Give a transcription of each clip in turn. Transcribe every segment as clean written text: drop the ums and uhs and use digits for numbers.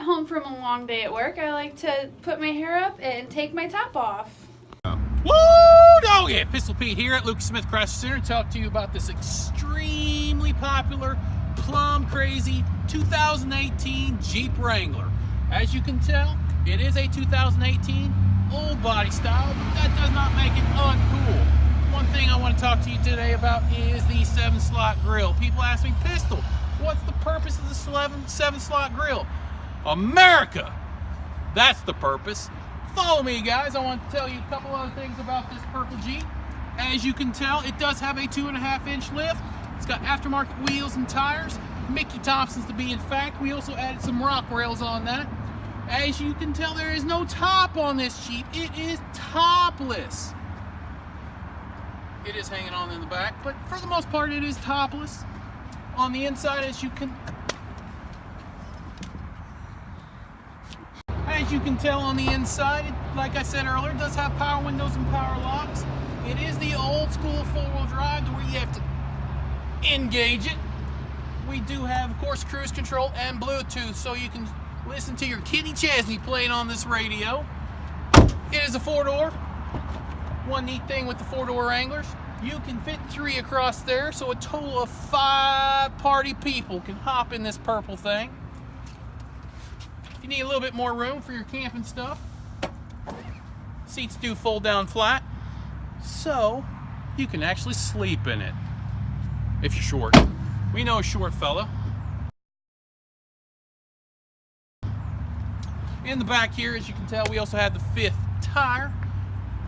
home from a long day at work, I like to put my hair up and take my top off. Woo doggy! Pistol Pete here at Lucas Smith Chrysler Center to talk to you about this extremely popular, plum crazy 2018 Jeep Wrangler. As you can tell, it is a 2018 old body style, but that does not make it uncool. One thing I want to talk to you today about is the 7-slot grill. People ask me, Pistol, what's the purpose of the 7-slot grill? America! That's the purpose. Follow me, guys. I want to tell you a couple other things about this purple Jeep. As you can tell, it does have a 2.5-inch lift. It's got aftermarket wheels and tires. Mickey Thompson's to be in fact. We also added some rock rails on that. As you can tell, there is no top on this Jeep. It is topless. It is hanging on in the back, but for the most part, it is topless. On the inside, as you can tell on the inside, like I said earlier, it does have power windows and power locks. It is the old school 4-wheel drive to where you have to engage it. We do have, of course, cruise control and Bluetooth, so you can listen to your Kenny Chesney playing on this radio. It is a 4-door. One neat thing with the 4-door Wranglers, you can fit 3 across there, so a total of 5 party people can hop in this purple thing. You need a little bit more room for your camping stuff. Seats do fold down flat, so you can actually sleep in it if you're short. We know a short fella. In the back here, as you can tell, we also have the 5th tire.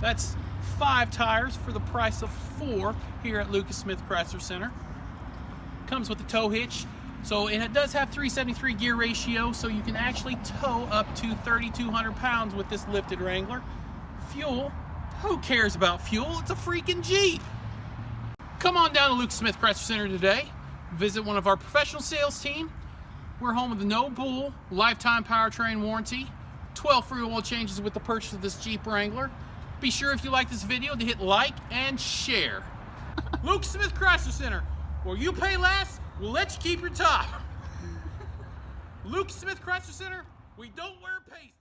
That's 5 tires for the price of 4 here at Lucas Smith Chrysler Center. Comes with a tow hitch. So it does have 373 gear ratio, so you can actually tow up to 3,200 pounds with this lifted Wrangler. Fuel, who cares about fuel? It's a freaking Jeep. Come on down to Lucas Smith Chrysler Center today. Visit one of our professional sales team. We're home of the no bull lifetime powertrain warranty, 12 free oil changes with the purchase of this Jeep Wrangler. Be sure if you like this video to hit like and share. Lucas Smith Chrysler Center, where you pay less, we'll let you keep your top. Lucas Smith Chrysler Center, we don't wear paste.